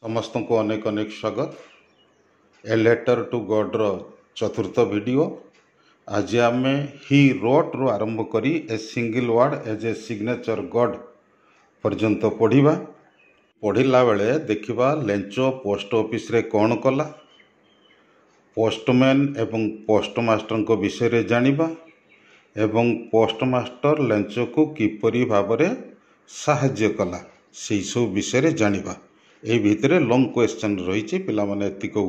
समस्त को अनेक अनेक स्वागत। ए लेटर टू गॉड रो चतुर्थ वीडियो। आज आम ही रोट रू आरंभ करी a single word as a signature God पर्यंत पढ़ा। पढ़ला बेले देखा लेंचो पोस्ट ऑफिस रे कौन कला, पोस्टमैन एवं पोस्टमास्टर को विषय रे जानिबा एवं पोस्टमास्टर लेंचो को किपरि भाबरे साहाय्य कला से सब विषय रे जानिबा। ए भितरे लॉन्ग क्वेश्चन रही पिला माने एतिको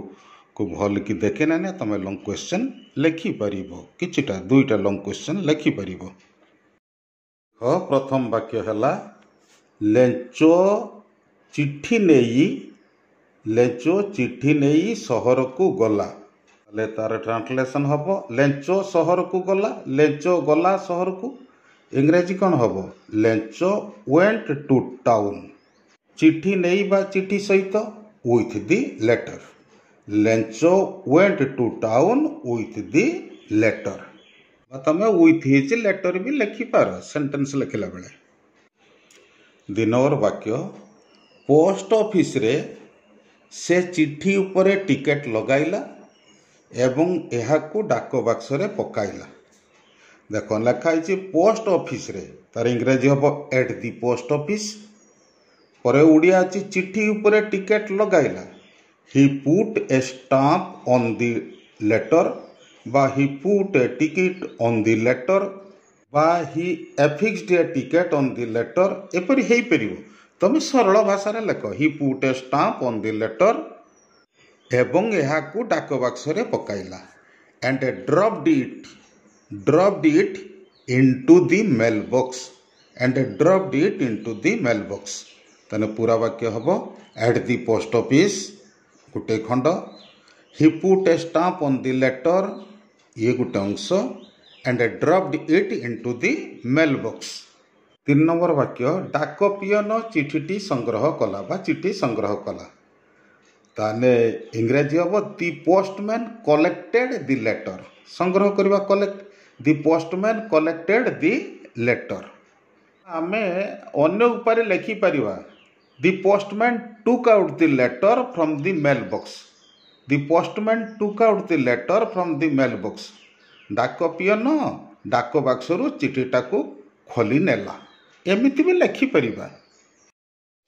को भल कि देखे ना तुम लॉन्ग क्वेश्चन लिखि पारिबो। किछिटा दुईटा लॉन्ग क्वेश्चन लिखि पारिबो। प्रथम वाक्य हैला लेंचो चिट्ठी नेई सहर को गला। ले तार ट्रांसलेशन हबो लेंचो सहर को गला, लेंचो गला सहर को। इंग्रेजी कौन हबो लेंचो वेंट टू टाउन। चिट्ठी नहीं बा चिट्ठी सहित with the letter. Lencho went to town with the letter. तुम विथ हिज लेटर भी लिखिपार सेंटेंस लिखला बेले। दि नंबर वाक्य पोस्ट ऑफिस रे से चिट्ठी उपरे टिकेट लगाइला एवं एहाकू डाक बक्स रे पकाइला। देखो लिखाई पोस्ट ऑफिस रे, तार इंग्रेजी हम एट दी पोस्ट ऑफिस। पर उड़िया अच्छी चिट्ठी उपरे टिकेट लगाइला। He put a stamp on the letter बा he put a ticket on the letter बा he affixed a ticket on the letter. एपरी हेई परिबो। तुम सरल भाषा रे लिख he put a stamp on the letter एवं एहाकू डाक बक्स रे पकाइला and dropped it into the mail box mail box. तेने पूरा वाक्य हम एट दी पोस्ट ऑफिस गोटे खंड, he put a stamp on the letter ये गोटे अंश and dropped it into the mail box. 3 number वाक्य डाक पियन चिठीटी संग्रह कला बा चिठी संग्रह कला। ताने इंग्रेजी हम दी पोस्टमैन कलेक्टेड दी लेटर। संग्रह करवा collect, the postman collected the letter. आमे अन्य उपारे लिखि परिवा The postman took out the letter from the mailbox. The postman took out the letter from the mailbox. डाक पियन डाक बक्सरू चिठीटा को खोली नेला। एमिति भी लिखि परिबा।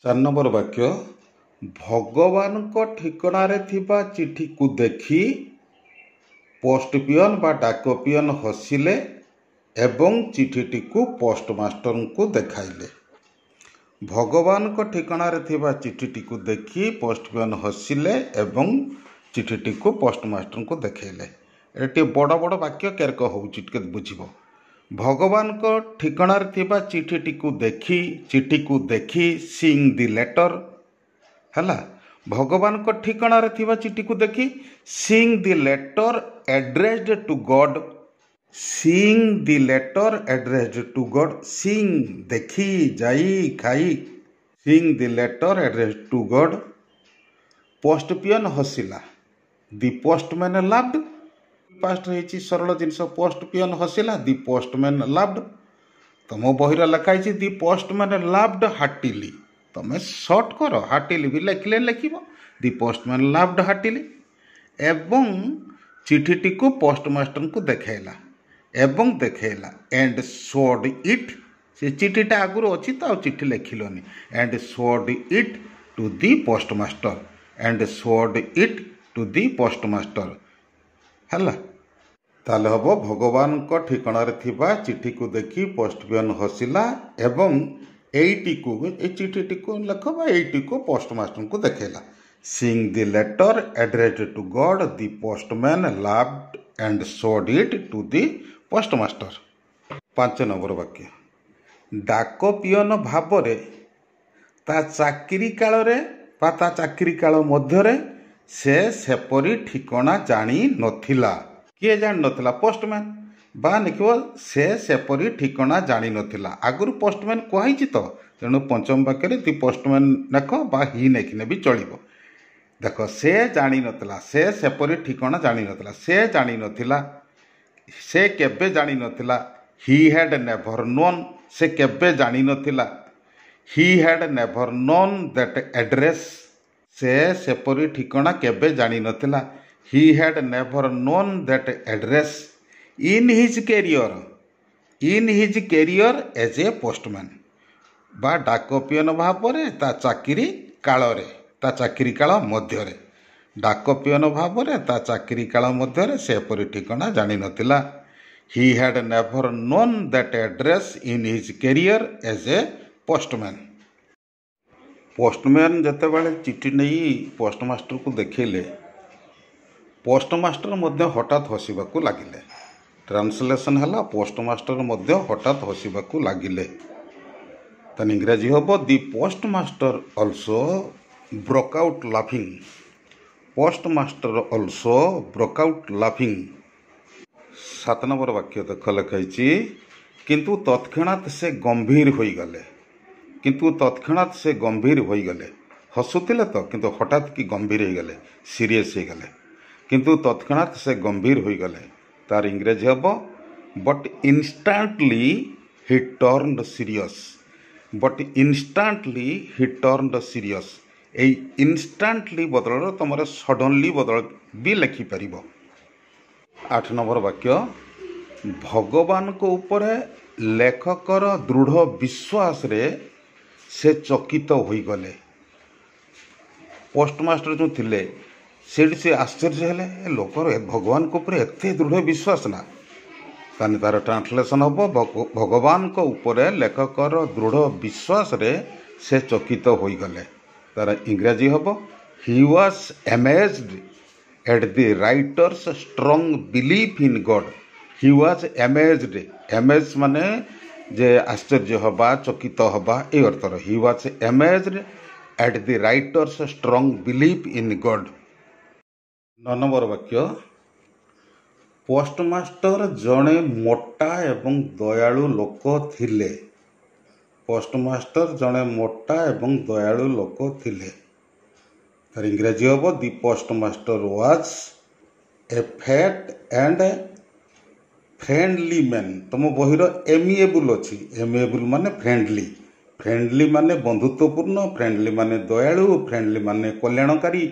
4 नंबर वाक्य भगवान को ठिकाना रे थिबा चिठी को देखी पोस्ट पियन बा डाक पियन हसिले एवं चिठीटी को पोस्टमास्टर को देखाइले। भगवान को ठिकाना रे थिबा चिठीटी को देखी पोस्टमैन हसिले एवं चिठीटी को पोस्टमास्टर को देखैले। एटे बड़ बड़ वाक्य केरक होउछि टिके बुझिबो। भगवान को ठिकाना रे थिबा चिठी को देखी सीइंग दी लेटर हला। भगवान को ठिकाना रे थिबा चिठी को देखी seeing the letter addressed to God. Seeing the letter addressed to God. Seeing देखी जाई खाई, seeing the letter addressed to God. Post peon हसिला, दी पोस्टमैन लाव्ड। पास्ट रही सरल जिनस पोस्ट पियन हसिला, दी पोस्टमैन लाव्ड। तुम बहिरा लिखाई दी पोस्टमैन लाव्ड हार्टिली। तुम सर्ट कर हार्टिली भी लिखले लिखिब दी पोस्टमैन लाव्ड हार्टिली। एवं चिठीटी को पोस्टमास्टर को देखैला एंड शोड इट। से चिठीटा आगुरी अच्छी तो चिठी लिखिलनि। And showed it to the postmaster है। ताले हम भगवान को ठिकाना रे थिबा चिठी को देखी पोस्टमैन हसिला एवं एटी को चिठीटी को लिख एटी को पोस्टमास्टर को देखैला। Seeing the letter addressed to God, the postman laughed and showed it to the postmaster. 5 number वाक्य डाक पियन भावरे ता चाकरी काल रे बा ता चाकरी काल मध्यरे से सेपरी ठिकाना जानी नथिला। किए जानी नथिला? पोस्टमैन बा लिखिबो से सेपरी ठिकाना जानी नथिला। आगुरु पोस्टमैन कहै छि तो तेणु पंचम वाक्य रे दी पोस्टमैन लेख बा ही लेखिने भी चलिबो। देखो से जानी नथिला, से सेपरी ठिकाना जानी नथिला। से जानी नथिला, से केबे जानी नथिला। ही हैड नेवर नोन, से केबे जानी नथिला। He had never known that address, से सेपरी ठिकणा केबे जानी नथिला। He had never known that address in his career as a postman बा डाक पियन भाव ता चाकरी काल मध्य डाक पियन भाव ता चाकरी काल मध्य सेपरी ठिकणा जानी नथिला। He had never known that address in his career as a postman. Postman जितेबाला चिठी नहीं पोस्टमास्टर को देखले पोस्टमास्टर मध्य हठात हसवाक लगिले। ट्रांसलेशन है पोस्टमास्टर मध्य हठात हसवाक लगिले। तन इंग्राजी हम the postmaster also broke out laughing. Postmaster also broke out laughing. 7 number वाक्य देख लिखाई किंतु तत्क्षणात से गंभीर हो गले। किंतु तत्क्षणात से गंभीर हो गले। हसुले तो किंतु हठात कि गंभीर हो गले सीरीयस हो गले। किंतु तत्क्षणात से गंभीर हो गले तार इंग्रेजी हम but instantly he turned serious. But instantly he turned serious. ए इन्स्टांटली बदल तुम सडनली बदल भी लिखिपर। 8 नंबर वाक्य भगवान को ऊपर लेखकर दृढ़ विश्वास रे से चकित हो गले। पोस्टमास्टर जो थिले से आश्चर्य हेले लोकर भगवान को ऊपर एते दृढ़ विश्वास ना। ताने तार ट्रांसलेशन हम भगवान को ऊपर लेखकर दृढ़ विश्वास रे से चकित हो गले। तार इंग्राजी हम he was amazed at the writer's strong belief in God. He was amazed. Amaze माने जे आश्चर्य हवा चकित हवा ए अर्थर। He was amazed at the writer's strong belief in God. 9 number वाक्य पोस्टमास्टर जड़े मोटा एवं दयालु लोक थिले। पोस्टमास्टर जड़े मोटा एवं दयालु लोक थिले। तार इंग्राजी हम the postmaster was a fat and friendly man. तुम बहिर एमिएबुल अच्छी। एमिएबुल माने फ्रेंडली। फ्रेंडली माने बंधुत्वपूर्ण। फ्रेंडली माने दयालु। फ्रेंडली माने कल्याणकारी।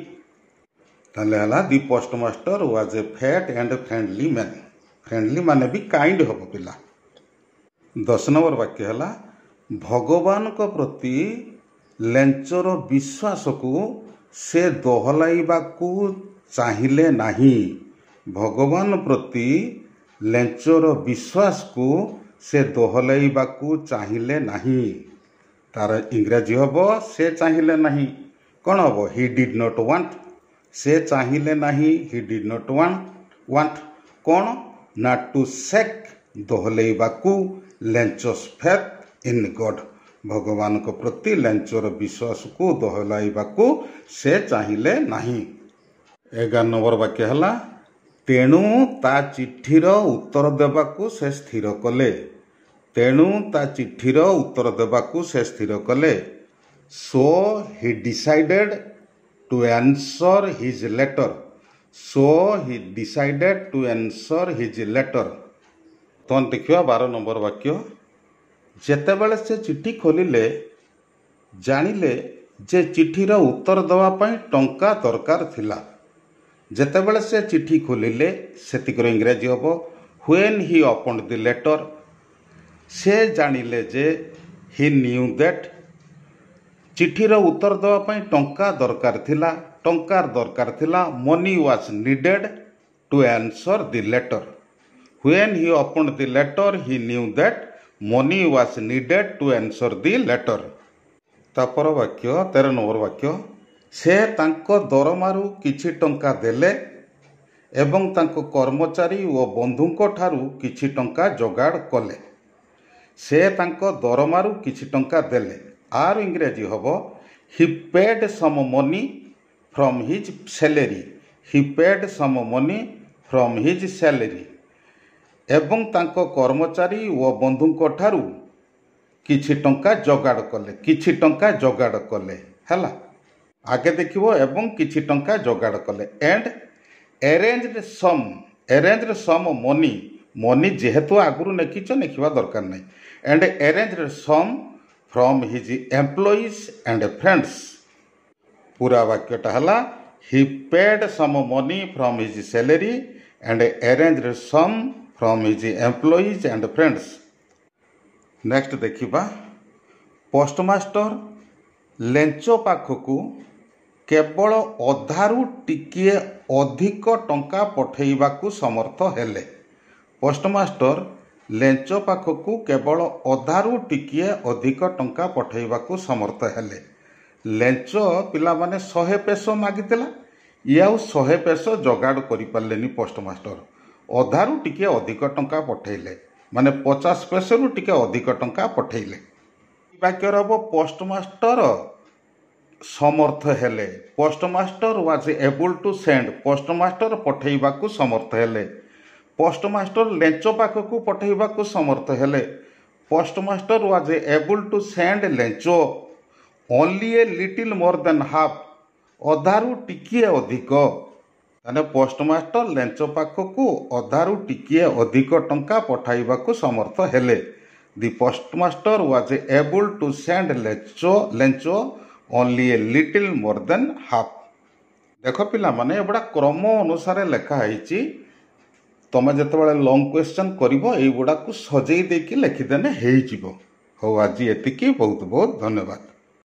ताले the postmaster was a fat and friendly man. Friendly माने भी काइंड हम पिला। 10 नंबर वाक्य है भगवान को प्रति लेंचर विश्वास को से दोहलाइबाकू चाहिए नहीं। भगवान प्रति लेंचर विश्वास को से दोहलाइबाकू चाहिए नहीं। तार इंग्राजी हम से चाहिए नहीं कौन हम ही डिड नॉट वांट। से चाहिए नहीं ही डिड नॉट वांट कौन ना टू सेक दोहलाइबाकू लेंचस फेथ इन गॉड। भगवान को प्रति लेंचर विश्वास को दोहलाइबाकू से चाहिए नहीं। 11 नंबर वाक्य है तेणु ता चिठीर उत्तर देवाकू से स्थिर कले। तेणु ता चिठीर उत्तर देवाकू से स्थिर कले। So he decided to answer his letter. So he decided to answer his letter. तो देखिए 12 नंबर वाक्य जेतेबेले से चिठी खोलिले जानिले जे चिठीर उत्तर देवाई टंका दरकार थिला। जेतेबेले से चिठी खोलिले सेतिकर इंग्राजी हम when he opened the letter. से जानिले जे ही न्यू दैट चिठीर उत्तर देवाई टंका दरकार थिला। टंकार दरकार थिला। Money was needed to answer the letter. When he opened the letter he knew that money was needed to answer the letter. तापर वाक्य 13 नंबर वाक्य से तांको दरमारू किछि टंका देले एवं तांको कर्मचारी व बंधुंको ठारू किछि टंका जोगाड़ कले। से तांको दरमारू किछि टंका देले। आर इंग्रेजी हबो he paid some money from his salary. He paid some money from his salary एवं तांको कर्मचारी व बंधुंको ठारू किछि टंका जोगाड़ कले। किछि टंका जोगाड़ कले हैला। आगे देखिबो एवं किछि टंका जोगाड़ कले। And arranged some money. Money जेहेतु आगुरु नेकिछ नेखिबा दरकार नै। And arranged some from his employees and friends. पूरा वाक्यटा हला he paid some money from his salary and arranged some from his employees and friends. Next देखिबा पोस्टमास्टर लेंचो पाखकू केवल अधारू टिकिए अधिक टंका पठेइबाकू समर्थ हेले। पोस्टमास्टर लेंचो पाखकू केवल अधारू टिकिए अधिक टंका पठेइबाकू समर्थ हेले। लेंचो पिला माने 100 पेसो मागितेला, ये आउ 100 पेसो जोगाड़ करि पारलेनी। पोस्टमास्टर अधारू टिके अधिक टंका पठेइले माने 50 पेसो टिके अधिक टंका पठेइले। वाक्य रब पोस्टमास्टर समर्थ हेले। Postmaster was able to send, postmaster पठेइबाकू समर्थ हेले। पोस्टमास्टर लेंचो पाखकू पठेइबाकू समर्थ हेले। Postmaster was able to send Lencho only a little more than half, अधारू टिकिए अधिक। ताने पोस्टमास्टर लेंचो पाखकू अधारू टिकिए अधिक टंका पठाइबाकू समर्थ हेले। The postmaster was able to send Lencho only a little more than half. देख पिला माने एबडा क्रम अनुसार लेखा है। तुम जिते लंग क्वेश्चन करिवो एई गुडा को सजेई देकी लिखिदेने हेई जिवो। हो आज एतिकी, बहुत बहुत धन्यवाद।